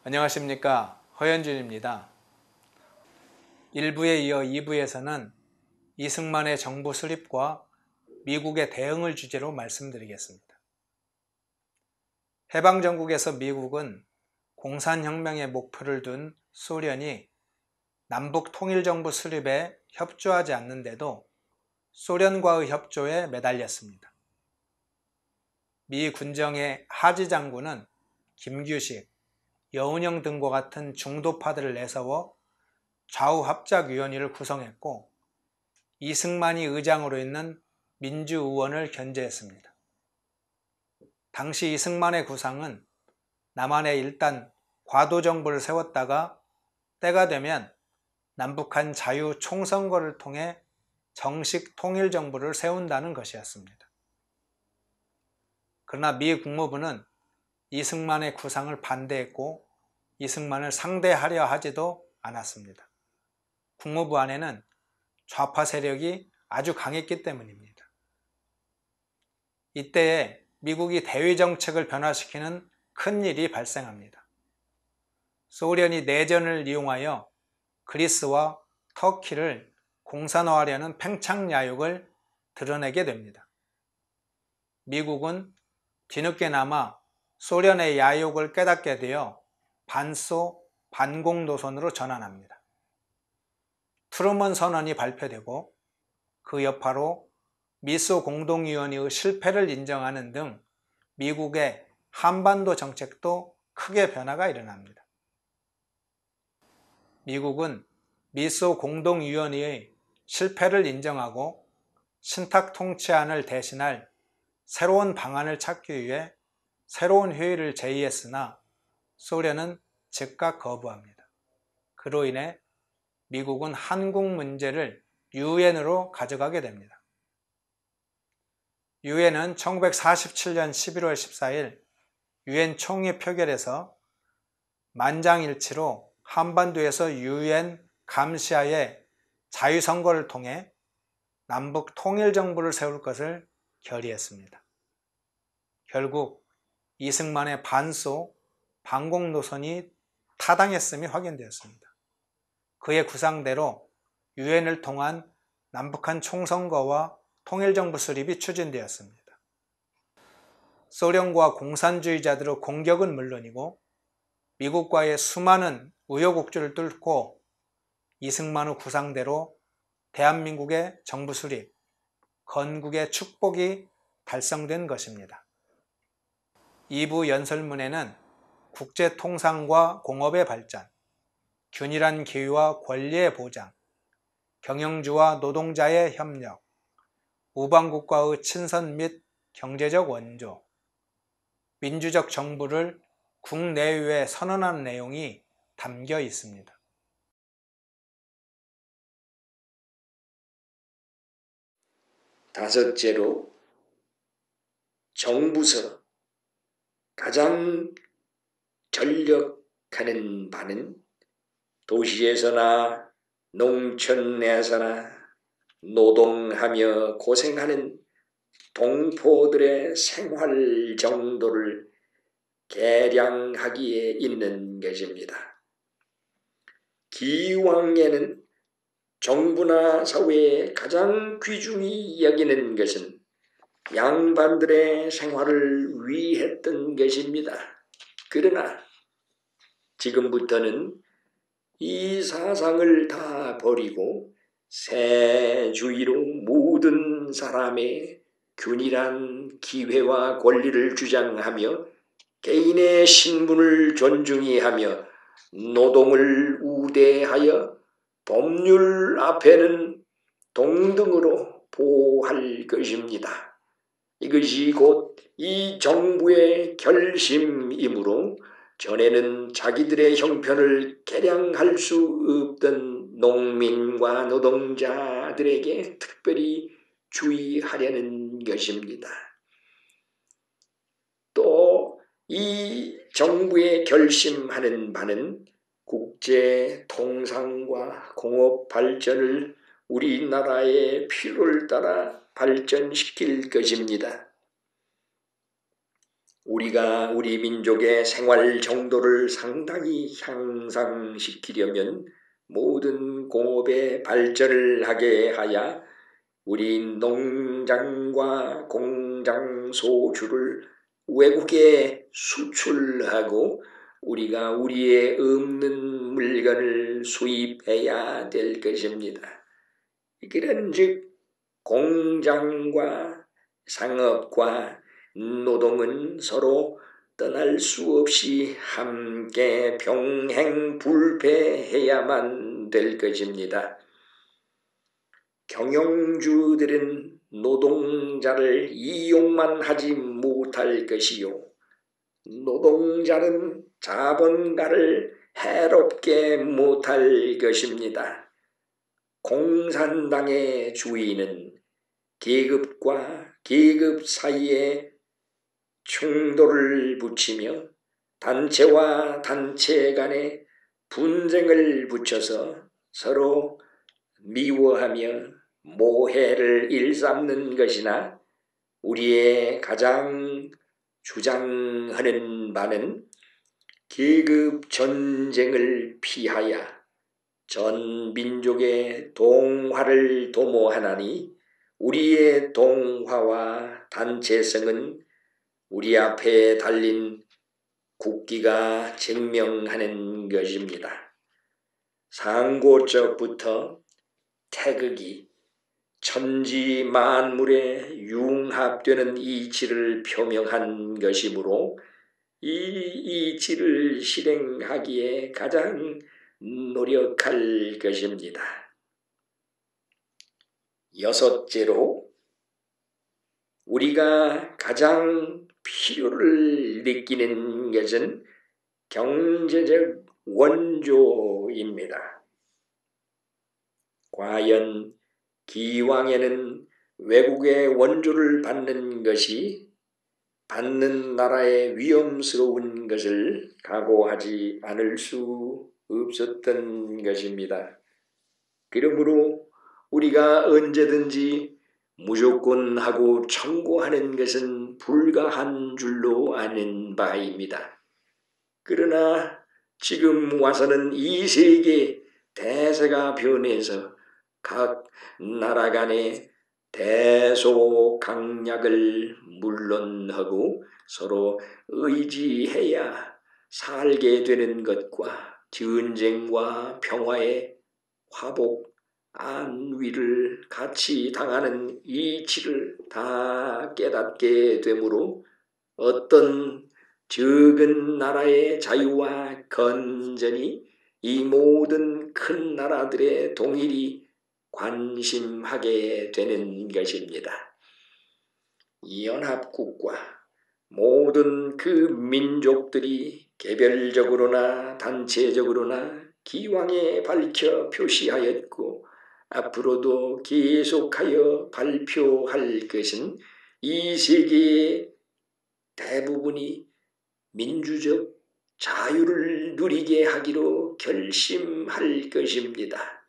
안녕하십니까, 허현준입니다. 1부에 이어 2부에서는 이승만의 정부 수립과 미국의 대응을 주제로 말씀드리겠습니다. 해방전국에서 미국은 공산혁명의 목표를 둔 소련이 남북 통일정부 수립에 협조하지 않는데도 소련과의 협조에 매달렸습니다. 미 군정의 하지 장군은 김규식, 여운형 등과 같은 중도파들을 내세워 좌우합작위원회를 구성했고 이승만이 의장으로 있는 민주의원을 견제했습니다. 당시 이승만의 구상은 남한에 일단 과도정부를 세웠다가 때가 되면 남북한 자유총선거를 통해 정식 통일정부를 세운다는 것이었습니다. 그러나 미 국무부는 이승만의 구상을 반대했고 이승만을 상대하려 하지도 않았습니다. 국무부 안에는 좌파 세력이 아주 강했기 때문입니다. 이때에 미국이 대외 정책을 변화시키는 큰 일이 발생합니다. 소련이 내전을 이용하여 그리스와 터키를 공산화하려는 팽창 야욕을 드러내게 됩니다. 미국은 뒤늦게나마 소련의 야욕을 깨닫게 되어 반소, 반공 노선으로 전환합니다. 트루먼 선언이 발표되고 그 여파로 미소 공동위원회의 실패를 인정하는 등 미국의 한반도 정책도 크게 변화가 일어납니다. 미국은 미소 공동위원회의 실패를 인정하고 신탁 통치안을 대신할 새로운 방안을 찾기 위해 새로운 회의를 제의했으나 소련은 즉각 거부합니다. 그로 인해 미국은 한국 문제를 유엔으로 가져가게 됩니다. 유엔은 1947년 11월 14일 유엔 총회 표결에서 만장일치로 한반도에서 유엔 감시하에 자유선거를 통해 남북 통일정부를 세울 것을 결의했습니다. 결국 이승만의 반소, 반공 노선이 타당했음이 확인되었습니다. 그의 구상대로 유엔을 통한 남북한 총선거와 통일정부 수립이 추진되었습니다. 소련과 공산주의자들의 공격은 물론이고 미국과의 수많은 우여곡절을 뚫고 이승만의 구상대로 대한민국의 정부 수립, 건국의 축복이 달성된 것입니다. 2부 연설문에는 국제통상과 공업의 발전, 균일한 기회와 권리의 보장, 경영주와 노동자의 협력, 우방국가의 친선 및 경제적 원조, 민주적 정부를 국내외에 선언하는 내용이 담겨 있습니다. 다섯째로 정부서 가장 전력하는 바는 도시에서나 농촌에서나 노동하며 고생하는 동포들의 생활 정도를 개량하기에 있는 것입니다. 기왕에는 정부나 사회에 가장 귀중히 여기는 것은 양반들의 생활을 위했던 것입니다. 그러나 지금부터는 이 사상을 다 버리고 새주의로 모든 사람의 균일한 기회와 권리를 주장하며 개인의 신분을 존중히 하며 노동을 우대하여 법률 앞에는 동등으로 보호할 것입니다. 이것이 곧 이 정부의 결심이므로 전에는 자기들의 형편을 개량할 수 없던 농민과 노동자들에게 특별히 주의하려는 것입니다. 또 이 정부의 결심하는 바는 국제 통상과 공업 발전을 우리나라의 필요를 따라 발전시킬 것입니다. 우리가 우리 민족의 생활 정도를 상당히 향상시키려면 모든 공업의 발전을 하게 하여 우리 농장과 공장 소주를 외국에 수출하고 우리가 우리의 없는 물건을 수입해야 될 것입니다. 그런즉 공장과 상업과 노동은 서로 떠날 수 없이 함께 병행불패해야만 될 것입니다. 경영주들은 노동자를 이용만 하지 못할 것이요, 노동자는 자본가를 해롭게 못할 것입니다. 공산당의 주인은 계급과 계급 사이에 충돌을 붙이며 단체와 단체 간에 분쟁을 붙여서 서로 미워하며 모해를 일삼는 것이나, 우리의 가장 주장하는 바는 계급 전쟁을 피하여 전 민족의 동화를 도모하나니, 우리의 동화와 단체성은 우리 앞에 달린 국기가 증명하는 것입니다. 상고적부터 태극이 천지 만물에 융합되는 이치를 표명한 것이므로 이 이치를 실행하기에 가장 노력할 것입니다. 여섯째로, 우리가 가장 필요를 느끼는 것은 경제적 원조입니다. 과연 기왕에는 외국의 원조를 받는 것이 받는 나라의 위험스러운 것을 각오하지 않을 수 없었던 것입니다. 그러므로 우리가 언제든지 무조건 하고 청구하는 것은 불가한 줄로 아는 바입니다. 그러나 지금 와서는 이 세계 대세가 변해서 각 나라 간의 대소강약을 물론하고 서로 의지해야 살게 되는 것과 전쟁과 평화의 화복, 안위를 같이 당하는 이치를 다 깨닫게 되므로 어떤 적은 나라의 자유와 건전이 이 모든 큰 나라들의 동일이 관심하게 되는 것입니다. 연합국과 모든 그 민족들이 개별적으로나 단체적으로나 기왕에 밝혀 표시하였고 앞으로도 계속하여 발표할 것은 이 세계의 대부분이 민주적 자유를 누리게 하기로 결심할 것입니다.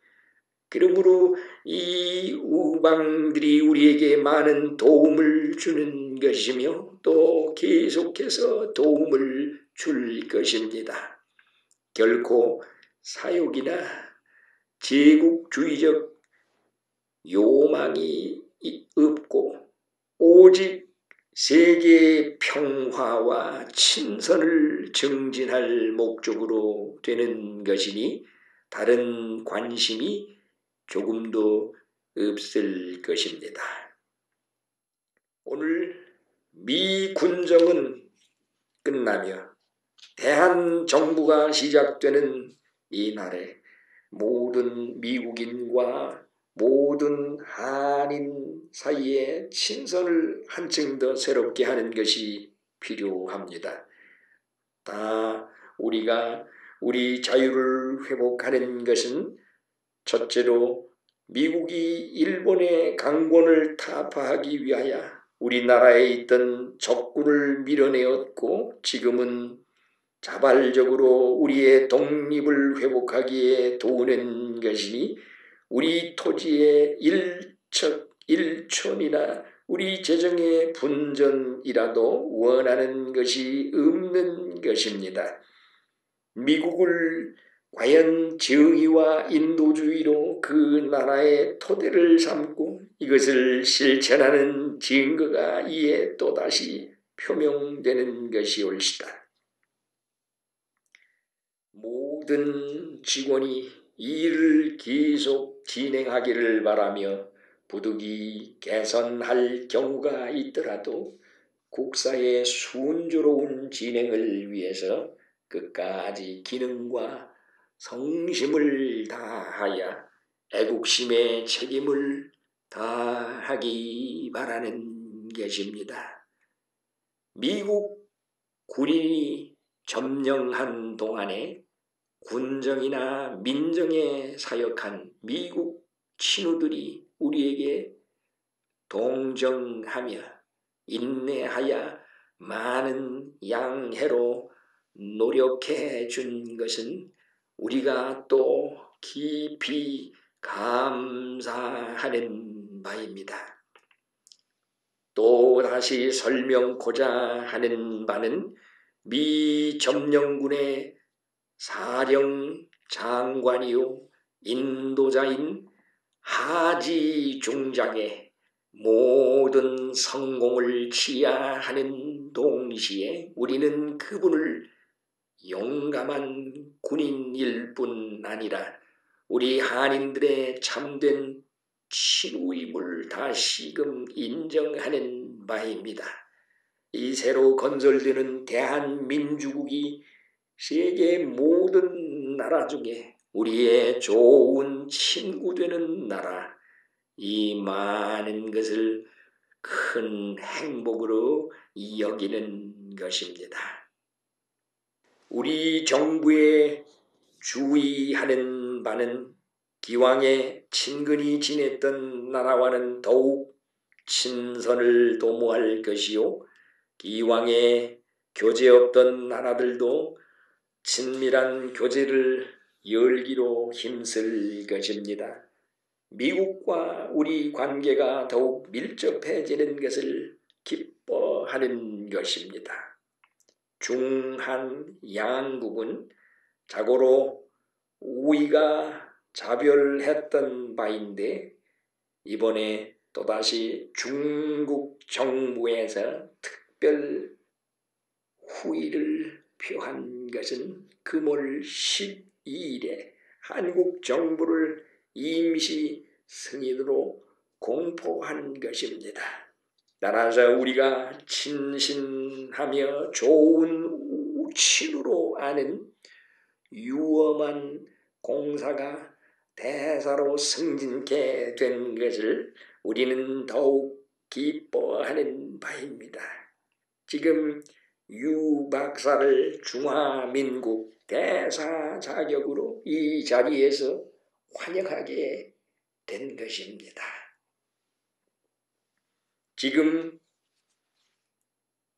그러므로 이 우방들이 우리에게 많은 도움을 주는 것이며 또 계속해서 도움을 줄 것입니다. 결코 사욕이나 제국주의적 요망이 없고 오직 세계의 평화와 친선을 증진할 목적으로 되는 것이니 다른 관심이 조금도 없을 것입니다. 오늘 미 군정은 끝나며 대한정부가 시작되는 이 날에 모든 미국인과 모든 한인 사이에 친선을 한층 더 새롭게 하는 것이 필요합니다. 다 우리가 우리 자유를 회복하는 것은 첫째로 미국이 일본의 강권을 타파하기 위하여 우리나라에 있던 적군을 밀어내었고 지금은 자발적으로 우리의 독립을 회복하기에 도우는 것이니 우리 토지의 일척 일촌이나 우리 재정의 분전이라도 원하는 것이 없는 것입니다. 미국을 과연 정의와 인도주의로 그 나라의 토대를 삼고 이것을 실천하는 증거가 이에 또다시 표명되는 것이올시다. 모든 직원이 이 일을 계속 진행하기를 바라며 부득이 개선할 경우가 있더라도 국사의 순조로운 진행을 위해서 끝까지 기능과 성심을 다하여 애국심의 책임을 다하기 바라는 것입니다. 미국 군인이 점령한 동안에 군정이나 민정에 사역한 미국 친구들이 우리에게 동정하며 인내하여 많은 양해로 노력해 준 것은 우리가 또 깊이 감사하는 바입니다. 또 다시 설명코자 하는 바는 미 점령군의 사령 장관이요 인도자인 하지 중장의 모든 성공을 기하하는 동시에 우리는 그분을 용감한 군인일 뿐 아니라 우리 한인들의 참된 친구임을 다시금 인정하는 바입니다. 이 새로 건설되는 대한민주국이 세계 모든 나라 중에 우리의 좋은 친구 되는 나라, 이 많은 것을 큰 행복으로 여기는 것입니다. 우리 정부에 주의하는 바는 기왕에 친근히 지냈던 나라와는 더욱 친선을 도모할 것이요 기왕에 교제 없던 나라들도 친밀한 교제를 열기로 힘쓸 것입니다. 미국과 우리 관계가 더욱 밀접해지는 것을 기뻐하는 것입니다. 중한 양국은 자고로 우리가 자별했던 바인데 이번에 또다시 중국 정부에서 특별 후의를 표한 것은 금월 12일에 한국 정부를 임시 승인으로 공포한 것입니다. 따라서 우리가 친신하며 좋은 친구로 아는 유엄한 공사가 대사로 승진케 된 것을 우리는 더욱 기뻐하는 바입니다. 지금 유 박사를 중화민국 대사 자격으로 이 자리에서 환영하게 된 것입니다. 지금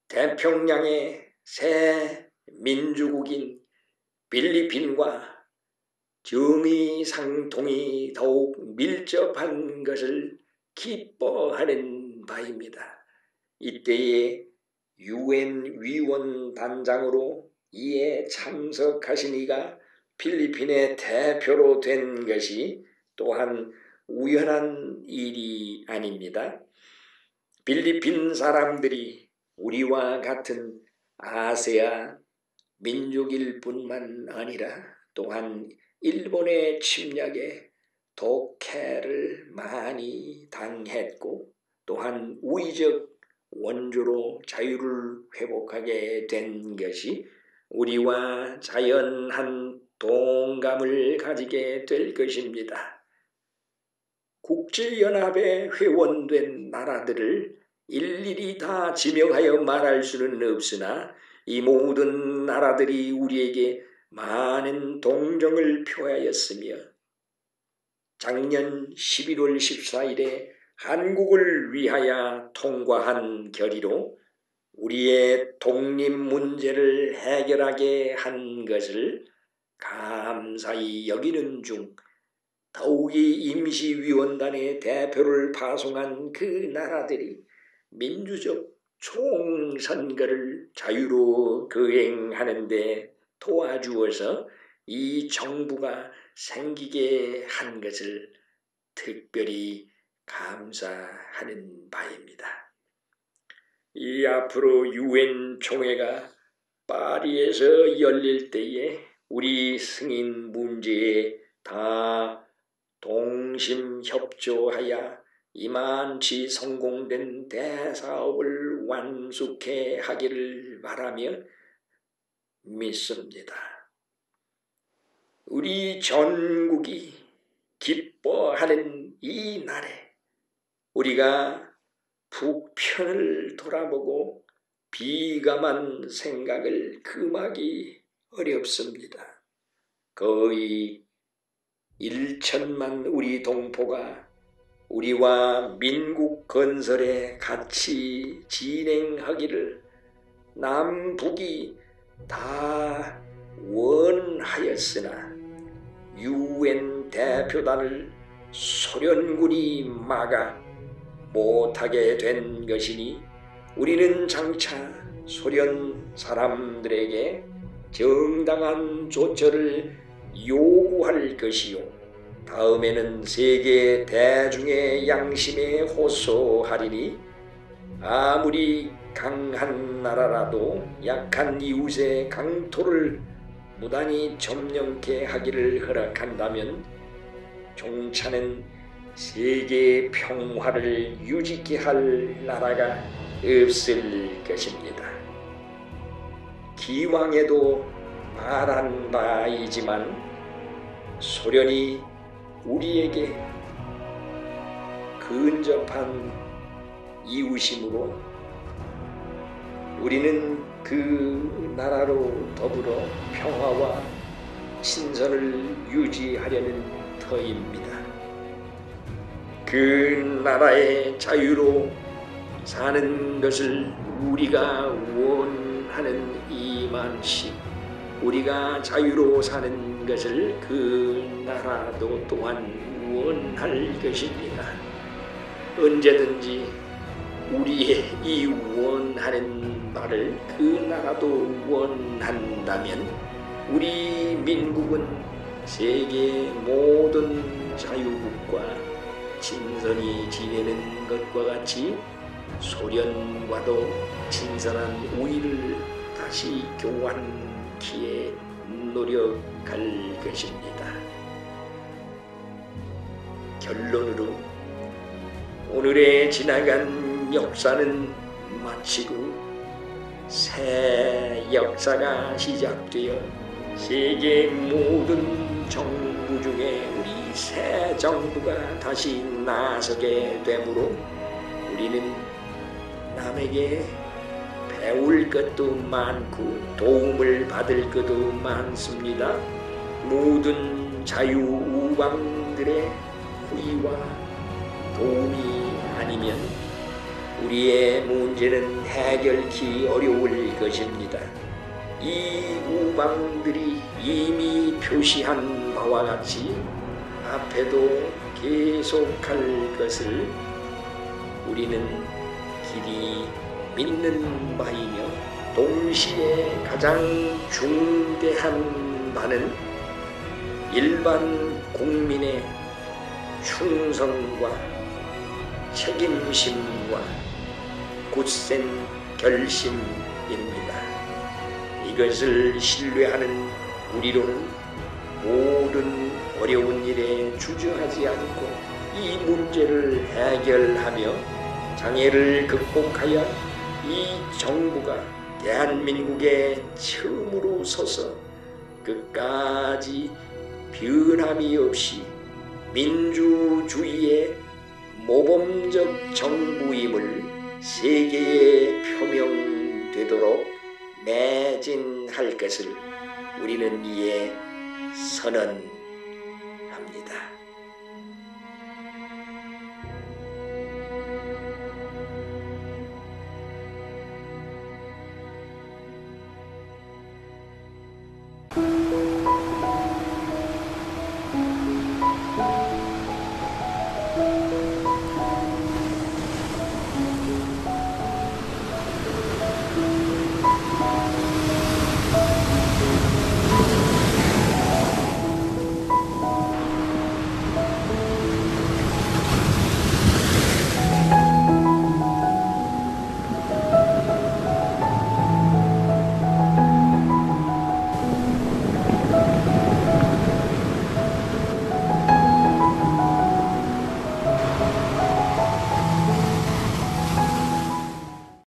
태평양의 새 민주국인 필리핀과 정의상통이 더욱 밀접한 것을 기뻐하는 바입니다. 이때에 UN 위원단장으로 이에 참석하신 이가 필리핀의 대표로 된 것이 또한 우연한 일이 아닙니다. 필리핀 사람들이 우리와 같은 아세아 민족일 뿐만 아니라 또한 일본의 침략에 독해를 많이 당했고 또한 우의적 원조로 자유를 회복하게 된 것이 우리와 자연한 동감을 가지게 될 것입니다. 국제연합에 회원된 나라들을 일일이 다 지명하여 말할 수는 없으나 이 모든 나라들이 우리에게 많은 동정을 표하였으며 작년 11월 14일에 한국을 위하여 통과한 결의로 우리의 독립 문제를 해결하게 한 것을 감사히 여기는 중 더욱이 임시위원단의 대표를 파송한 그 나라들이 민주적 총선거를 자유로 거행하는 데 도와주어서 이 정부가 생기게 한 것을 특별히 감사하는 바입니다. 이 앞으로 유엔 총회가 파리에서 열릴 때에 우리 승인 문제에 다 동심협조하여 이만치 성공된 대사업을 완수케 하기를 바라며 믿습니다. 우리 전국이 기뻐하는 이 날에 우리가 북편을 돌아보고 비감한 생각을 금하기 어렵습니다. 거의 1천만 우리 동포가 우리와 민국 건설에 같이 진행하기를 남북이 다 원하였으나 유엔 대표단을 소련군이 막아 못하게 된 것이니 우리는 장차 소련 사람들에게 정당한 조처를 요구할 것이요 다음에는 세계 대중의 양심에 호소하리니 아무리 강한 나라라도 약한 이웃의 강토를 무단히 점령케 하기를 허락한다면 종차는 세계 평화를 유지케 할 나라가 없을 것입니다. 기왕에도 말한 바이지만 소련이 우리에게 근접한 이웃이므로 우리는 그 나라로 더불어 평화와 친선을 유지하려는 터입니다. 그 나라의 자유로 사는 것을 우리가 원하는 이만시 우리가 자유로 사는 것을 그 나라도 또한 원할 것입니다. 언제든지 우리의 이 원하는 바를 그 나라도 원한다면 우리 민국은 세계 모든 자유국과 친선히 지내는 것과 같이 소련과도 친선한 우위를 다시 교환키에 노력할 것입니다. 결론으로 오늘의 지나간 역사는 마치고 새 역사가 시작되어 세계 모든 정부 중에 우리 새 정부가 다시 나서게 되므로 우리는 남에게 배울 것도 많고 도움을 받을 것도 많습니다. 모든 자유우방들의 후위와 도움이 아니면 우리의 문제는 해결키 어려울 것입니다. 이 우방들이 이미 표시한 바와 같이 앞에도 계속할 것을 우리는 길이 믿는 바이며 동시에 가장 중대한 바는 일반 국민의 충성과 책임심과 굳센 결심입니다. 이것을 신뢰하는 우리로는 모든 어려운 일에 주저하지 않고 이 문제를 해결하며 장애를 극복하여 이 정부가 대한민국에 처음으로 서서 끝까지 변함이 없이 민주주의의 모범적 정부임을 세계에 표명되도록 매진할 것을 우리는 이에 선언합니다.